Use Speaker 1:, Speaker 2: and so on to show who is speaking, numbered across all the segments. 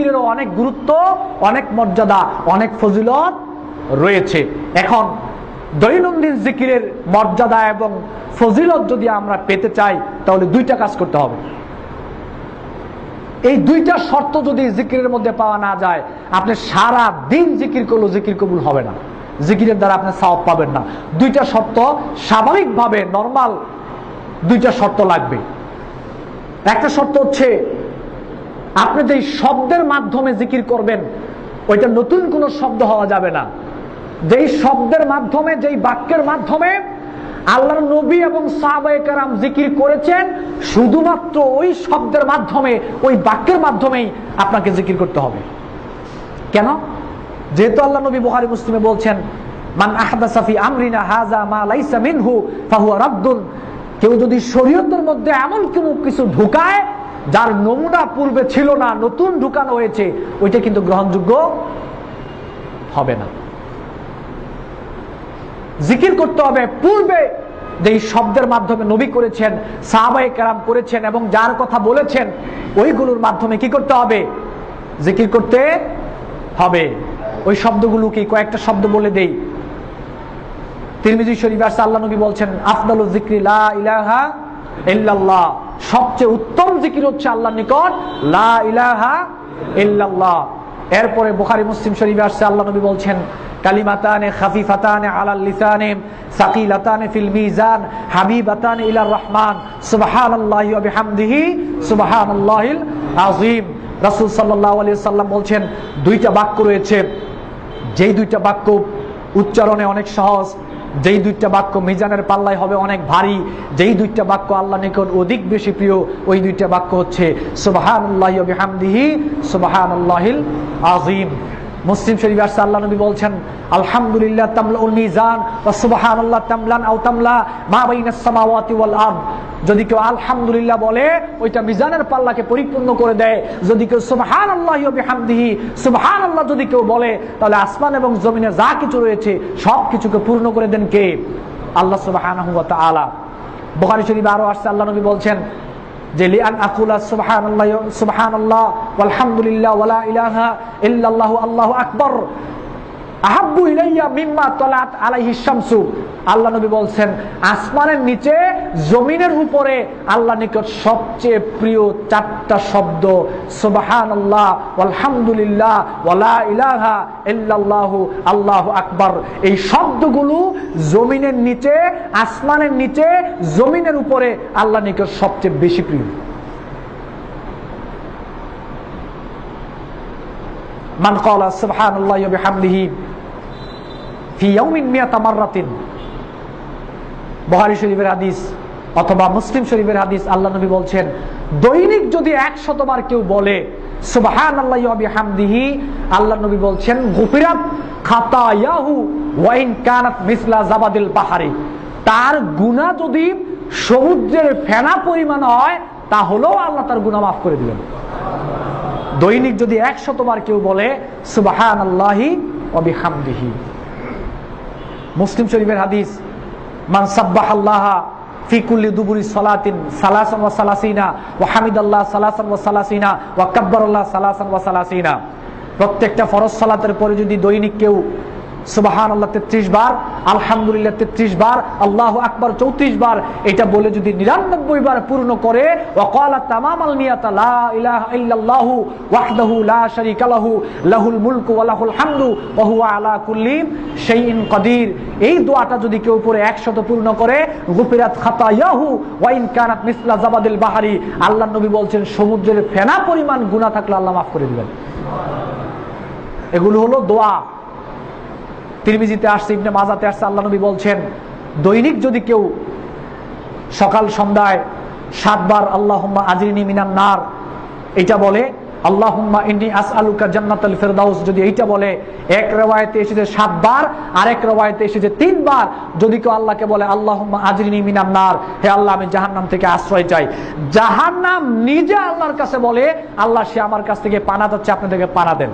Speaker 1: জিকিরেরও অনেক গুরুত্ব, অনেক মর্যাদা, অনেক ফজিলত রয়েছে। এখন দৈনন্দিন জিকিরের মর্যাদা এবং ফজিলত যদি আমরা পেতে চাই তাহলে দুইটা কাজ করতে হবে। এই দুইটা শর্ত যদি জিকিরের মধ্যে পাওয়া না যায়, আপনি সারা দিন জিকির করলেও জিকির কবুল হবে না, জিকিরের দ্বারা আপনি সওয়াব পাবেন না। দুইটা শর্ত স্বাভাবিকভাবে নরমাল দুইটা শর্ত লাগবে। একটা শর্ত হচ্ছে আপনি যেই শব্দের মাধ্যমে জিকির করবেন ওইটা নতুন কোনো শব্দ হওয়া যাবে না। যেই শব্দের মাধ্যমে, যেই বাক্যের মাধ্যমে আল্লাহর নবী এবং সাহাবায়ে কেরাম জিকির করেছেন, শুধুমাত্র ওই শব্দের মাধ্যমে, ওই বাক্যের মাধ্যমেই আপনাকে জিকির করতে হবে। কেন? যেহেতু আল্লাহ নবী বুখারী মুসলিমে বলছেন, মান আহদাসা ফি আমরিনা হাযা মা লাইসা মিনহু ফাহুয়া রাদ্দুন। কেউ যদি শরীয়তের মধ্যে এমন কোনো কিছু ঢুকায় যার নমুনা পূর্বে ছিল না, নতুন ঢুকানো হয়েছে, ওইটা কিন্তু গ্রহণযোগ্য হবে না। জিকির করতে হবে পূর্বে যেই শব্দের মাধ্যমে নবী করেছেন, সাহাবায়ে কেরাম করেছেন এবং যার কথা বলেছেন, ওইগুলোর মাধ্যমে কি করতে হবে? জিকির করতে হবে। ওই শব্দগুলো কি? কয়েকটা শব্দ বলে দেই। তিরমিজি শরীফে আছে, আল্লাহ নবী বলছেন, আফদালুজ যিকরি লা ইলাহা ইল্লাল্লাহ। সবচেয়ে উত্তম জিকির হচ্ছে আল্লাহর নিকট লা ইলাহা ইল্লাল্লাহ। এরপরে বুখারী মুসলিম শরীফে আছে, আল্লাহ নবী বলছেন, কালিমাতানে খাফিফাতানে আলাল লিসানে সাকিলাতানে ফিল মিজান হাবিবাতানে ইলার রহমান সুবহানাল্লাহি ওয়া বিহামদিহি সুবহানাল্লাহিল আযীম। রাসূল সাল্লাল্লাহু আলাইহি ওয়াসাল্লাম বলছেন, দুইটা বাক্য রয়েছে, যেই দুইটা বাক্য উচ্চারণে অনেক সহজ, যেই দুইটা বাক্য মিজানের পাল্লায় হবে অনেক ভারী, যেই দুইটা বাক্য আল্লাহর নিকট অধিক বেশি প্রিয়, ওই দুইটা বাক্য হচ্ছে সুবহানাল্লাহি ওয়া বিহামদিহি সুবহানাল্লাহিল আযীম। মুসলিম শরীফে আছে, আল্লাহ নবী বলছেন, আলহামদুলিল্লাহ তামলাউল মিজান ওয়া সুবহানাল্লাহ তামলান আও তামলা মা বাইনাস সামাওয়াতি ওয়াল আরদ। যদি কেউ আলহামদুলিল্লাহ বলে ওইটা মিজানের পাল্লাকে পরিপূর্ণ করে দেয়। যদি কেউ সুবহানাল্লাহি ওয়া বিহামদিহি সুবহানাল্লাহ যদি কেউ বলে, তাহলে আসমান এবং জমিনে যা কিছু রয়েছে সব কিছুকে পূর্ণ করে দেন কে? আল্লাহ সুবহানাহু ওয়া তাআলা। বুখারী শরীফে আরো আসছে, আল্লাহ নবী বলছেন যে লিআন আকুলা সুবহানাল্লাহ ওয়ালহামদুলিল্লাহ ওয়া লা ইলাহা ইল্লাল্লাহু আল্লাহু আকবার আহাব্বু ইলাইয়া মিম্মা তালাত আলাইহি শামসু। আল্লাহ নবী বলছেন, আসমানের নিচে জমিনের উপরে আল্লাহর নিকট সবচেয়ে প্রিয় চারটা শব্দ সুবহানাল্লাহ ওয়ালহামদুলিল্লাহ ওয়া লা ইলাহা ইল্লাল্লাহু আল্লাহু আকবার। এই শব্দগুলো জমিনের নিচে, আসমানের নিচে, জমিনের উপরে আল্লাহর নিকট সবচেয়ে বেশি প্রিয়। মান ক্বালা সুবহানাল্লাহি ওয়া বিহামদিহি ফি ইয়াউমিন মিয়াতা মাররাতিন। বুখারী শরীফের হাদিস অথবা মুসলিম শরীফের হাদিস, আল্লাহ নবী বলছেন, দৈনিক যদি 100 বার কেউ বলে সুবহানাল্লাহি ওয়া বিহামদিহি, আল্লাহ নবী বলছেন, গুফিরাত খাতায়াহু ওয়া ইন কানাত মিসলা জাবাদিল বাহরি। তার গুনাহ যদি সমুদ্রের ফেনা পরিমাণ হয় তাহলেও আল্লাহ তার গুনাহ মাফ করে দিবেন। দৈনিক যদি 100 বার কেউ বলে সুবহানাল্লাহি ওয়া বিহামদিহি। মুসলিম শরীফের হাদিস, মান সাব্বাহাল্লাহা ফি কুল্লি দুবুরি সালাতিন সালাসান ওয়া সালাসিনা ওয়া হামিদাল্লাহ সালাসান ওয়া সালাসিনা ওয়া কাব্বারাল্লাহ সালাসান ওয়া সালাসিনা। প্রত্যেকটা ফরজ সালাতের পরে যদি দৈনিক কেউ সুবহানাল্লাহ 33 বার, আলহামদুলিল্লাহ 33 বার, আল্লাহু আকবার 34 বার, এটা বলে যদি 99 বার পূর্ণ করে, ওয়া ক্বালা তামামাল মিয়াতা লা ইলাহা ইল্লাল্লাহু ওয়াহদাহু লা শারীকা লাহু লাহুল মুলকু ওয়া লাহুল হামদু ওয়া হুয়া আলা কুল্লি শাইইন কাদির। এই দোয়াটা যদি কেউ পড়ে 100 পূর্ণ করে, গুফিরাত খাতায়াহু ওয়া ইন কানাত মিসলা জাবাদিল বাহরি। আল্লাহর নবী বলছেন, সমুদ্রের ফেনা পরিমাণ গুনাহ থাকলে আল্লাহ মাফ করে দিবেন। এগুলো হলো দোয়া। তিরমিজিতে আসছে, ইবনে মাজাতে আসছে, আল্লাহ নবী বলছেন, দৈনিক যদি কেউ সকাল সন্ধ্যায় 7 বার আল্লাহুম্মা আজরিনি মিনান নার এটা বলে, আল্লাহুম্মা ইন্নী আসআলুকা জান্নাতাল ফিরদাউস যদি এইটা বলে, এক riwayate এসেছে 7 বার, আরেক riwayate এসেছে 3 বার। যদি কেউ আল্লাহকে বলে আল্লাহুম্মা আজরিনি মিনান নার, হে আল্লাহ আমি জাহান্নাম থেকে আশ্রয় চাই, জাহান্নাম নিজে আল্লাহর কাছে বলে, আল্লাহ সে আমার কাছ থেকে পানা চাচ্ছে, আপনি থেকে পানা দেন।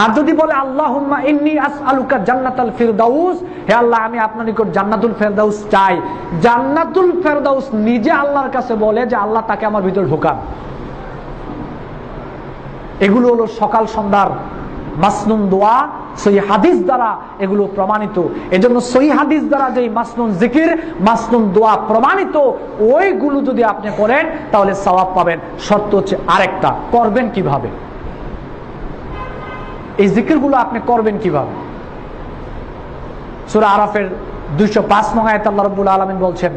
Speaker 1: আর যদি বলে আল্লাহুম্মা ইন্নী আসআলুকা জান্নাতাল ফিরদাউস, হে আল্লাহ আমি আপনার নিকট জান্নাতুল ফেরদাউস চাই, জান্নাতুল ফেরদাউস নিজে আল্লাহর কাছে বলে যে আল্লাহ তাকে আমার ভিতরে ঢোকান। এগুলো হলো সকাল সন্ধ্যার মাসনুন দোয়া, সহিহ হাদিস দ্বারা এগুলো প্রমাণিত। এজন্য সহিহ হাদিস দ্বারা যে মাসনুন জিকির, মাসনুন দোয়া প্রমাণিত, ওইগুলো যদি আপনি করেন তাহলে সওয়াব পাবেন। শর্ত হচ্ছে আরেকটা, করবেন কিভাবে? এই জিকিরগুলো আপনি করবেন কিভাবে? সূরা আরাফের 205 নং আয়াতে আল্লাহ রাব্বুল আলামিন বলছেন,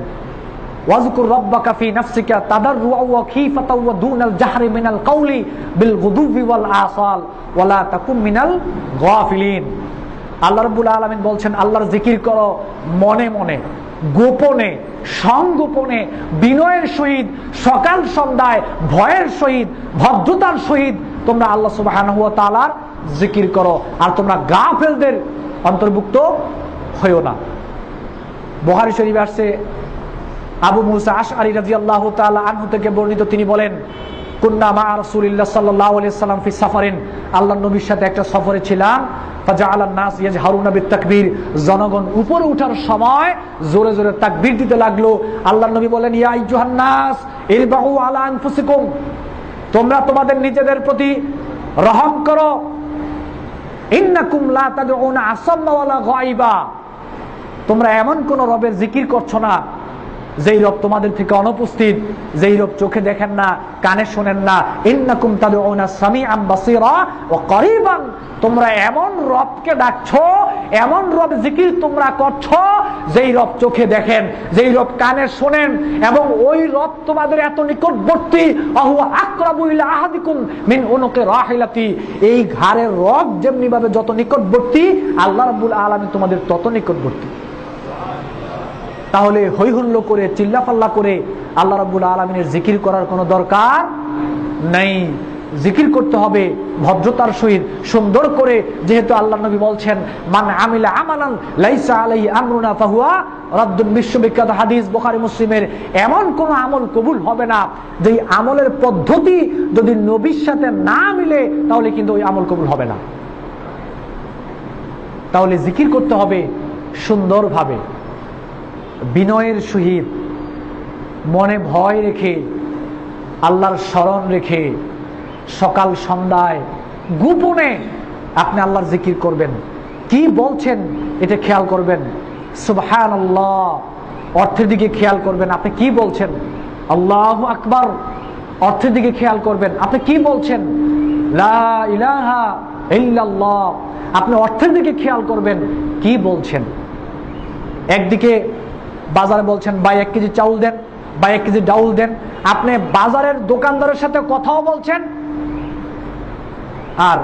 Speaker 1: ওয়াজকুর রাব্বাকা ফি নাফসিকা তাদাররুআ ওয়া খীফাতাও ওয়া দুনাল জাহরি মিনাল কাওলি বিল গুদুবি ওয়াল আসাল ওয়া লা তাকুম মিনাল গাফিলিন। আল্লাহ রাব্বুল আলামিন বলছেন, আল্লাহর জিকির করো মনে মনে, গোপনে, সংগোপনে, বিনয়ের সহিত, সকাল সন্ধ্যায়, ভয়ের সহিত, ভদ্রতার সহিত তোমরা আল্লাহ সুবহানাহু ওয়া তাআলার জিকির করো, আর তোমরা গাফেলদের অন্তর্ভুক্ত হইও না। বুখারী শরীফে আসছে, আবু মুসা আশআরী রাদিয়াল্লাহু তাআলা আনহু থেকে বর্ণিত, তিনি বলেন, কুন্না মা রাসূলিল্লাহ সাল্লাল্লাহু আলাইহি সাল্লাম ফি সাফারিন, আল্লাহর নবীর সাথে একটা সফরে ছিলাম। ফাজাআলান নাস ইয়াজহারুনা বিত-তাকবীর, জনগণ উপরে ওঠার সময় জোরে জোরে তাকবীর দিতে লাগলো। আল্লাহর নবী বলেন, ইয়া আইয়ুহান নাস ইরবাউ আলা আনফুসিকুম, তোমরা তোমাদের নিজেদের প্রতি রহম করো। ইন্নাকুম লা তাদউনা আসাম্মা ওয়ালা গায়বা, তোমরা এমন কোন রবের জিকির করছো না যেই রব তোমাদের থেকে অনুপস্থিত, যেই রব চোখে দেখেন না, কানে শোনেন না। ইন্নাকুম তাদউনা সামিআন বাসীরা ওয়া করিবান, তোমরা এমন রবকে ডাকছো, এমন রব জিকির তোমরা করছো যেই রব চোখে দেখেন, যেই রব কানে শোনেন, এবং ওই রব তোমাদের এত নিকটবর্তী। আহু আকরাবু ইলা আহাদিকুম মিন উনুকি রাহিলাতি, এই ঘাড়ের রব যেমনি ভাবে যত নিকটবর্তী, আল্লাহ রাব্বুল আলামিন তোমাদের তত নিকটবর্তী। তাহলে হৈহুল্লো করে, চিল্লাপাল্লা করে আল্লাহ রাব্বুল আলামিনের জিকির করার কোনো দরকার নাই। জিকির করতে হবে ভদ্রতার সহিত, সুন্দর করে, যেহেতু আল্লাহ নবী বলছেন, মান আমিলা আমালান লাইসা আলাইহি আমরুনা ফাহুয়া রাদ্দুন, বিশ্ববিখ্যাত হাদিস বুখারী মুসলিমের। এমন কোন আমল কবুল হবে না যেই আমলের পদ্ধতি যদি নবীর সাথে না মিলে, তাহলে কিন্তু ওই আমল কবুল হবে না। তাহলে জিকির করতে হবে সুন্দরভাবে, বিনয়ের সহিত, মনে ভয় রেখে, আল্লাহর স্মরণ রেখে, সকাল সন্ধ্যায় গোপনে আপনি আল্লাহর জিকির করবেন। কি বলছেন এটা খেয়াল করবেন। সুবহানাল্লাহ, অর্থের দিকে খেয়াল করবেন, আপনি কি বলছেন। আল্লাহু আকবার, অর্থের দিকে খেয়াল করবেন, আপনি কি বলছেন। লা ইলাহা ইল্লাল্লাহ, আপনি অর্থের দিকে খেয়াল করবেন, কি বলছেন। একদিকে বাজারে বলছেন, ভাই 1 কেজি চাউল দেন, ভাই 1 কেজি ডাউল দেন, আপনি বাজারের দোকানদারের সাথে কথাও বলছেন, আর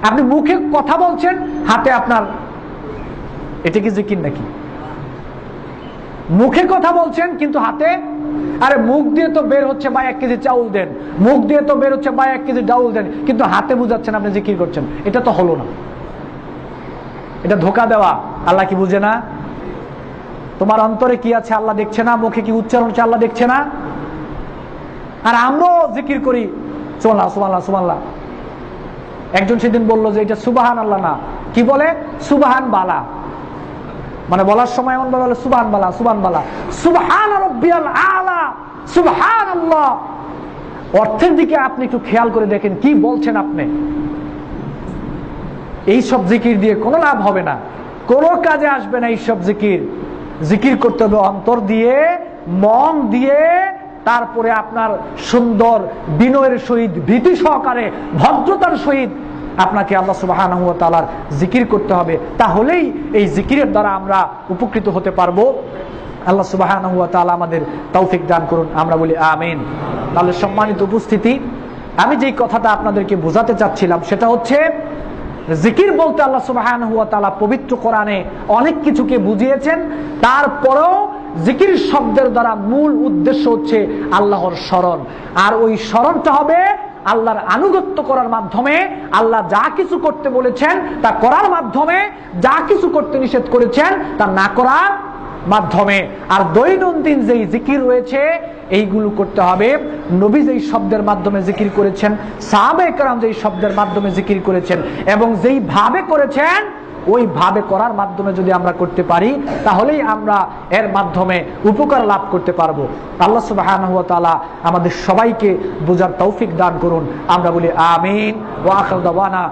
Speaker 1: আপনি মুখে কথা বলছেন, হাতে আপনার, এটা কি জিকির নাকি? মুখে কথা বলছেন কিন্তু হাতে, আরে মুখ দিয়ে তো বের হচ্ছে ভাই 1 কেজি চাউল দেন, মুখ দিয়ে তো বের হচ্ছে ভাই 1 কেজি ডাউল দেন, কিন্তু হাতে বুঝাচ্ছেন আপনি জিকির করছেন। এটা তো হলো না, এটা ধোঁকা দেওয়া। আল্লাহ কি বুঝে না? তোমার অন্তরে কি আছে আল্লাহ দেখছে না? মুখে কি উচ্চারণ হচ্ছে আল্লাহ দেখছে না? আর আমরাও জিকির করি সুবহানাল্লাহ সুবহানাল্লাহ সুবহানাল্লাহ। একজন সেদিন বলল যে এটা সুবহান আল্লাহ না, কি বলে? সুবহান বালা। মানে বলার সময় এমন বলে সুবহান বালা, সুবহান বালা, সুবহান রাব্বিয়াল আলা, সুবহানাল্লাহ। অর্থের দিকে আপনি একটু খেয়াল করে দেখেন, কি বলছেন আপনি। এই সব জিকির দিয়ে কোনো লাভ হবে না, কোনো কাজে আসবে না এই সব জিকির। জিকির করতে হবে অন্তর দিয়ে, মন দিয়ে, তারপরে আপনার সুন্দর বিনয়ের সহিত, ভীতি সহকারে, ভদ্রতার সহিত আপনাকে আল্লাহ সুবহানাহু ওয়া তাআলার জিকির করতে হবে। তাহলেই এই জিকিরের দ্বারা আমরা উপকৃত হতে পারবো। আল্লাহ সুবহানাহু ওয়া তাআলা আমাদের তৌফিক দান করুন, আমরা বলি আমিন। তাহলে সম্মানিত উপস্থিতি, আমি যেই কথাটা আপনাদেরকে বোঝাতে চাচ্ছিলাম সেটা হচ্ছে, জিকির বলতে আল্লাহ সুবহানাহু ওয়া তাআলা পবিত্র কোরআনে অনেক কিছুকে বুঝিয়েছেন। তারপরেও জিকির শব্দের দ্বারা মূল উদ্দেশ্য হচ্ছে আল্লাহর স্মরণ। আর ওই স্মরণটা হবে আল্লাহর আনুগত্য করার মাধ্যমে, আল্লাহ যা কিছু করতে বলেছেন তা করার মাধ্যমে, যা কিছু করতে নিষেধ করেছেন তা না করার মাধ্যমে। আর দৈনন্দিন যেই জিকির রয়েছে এইগুলো করতে হবে নবী যেই শব্দের মাধ্যমে জিকির করেছেন, সাহাবায়ে কেরাম যেই শব্দের মাধ্যমে জিকির করেছেন এবং যেই ভাবে করেছেন ওইভাবে করার মাধ্যমে যদি আমরা করতে পারি, তাহলেই আমরা এর মাধ্যমে উপকার লাভ করতে পারবো। আল্লাহ সুবহানাহু ওয়া তাআলা আমাদের সবাইকে বোঝার তৌফিক দান করুন। আমরা বলি আমিন। ওয়া আখিরু দাওয়ানা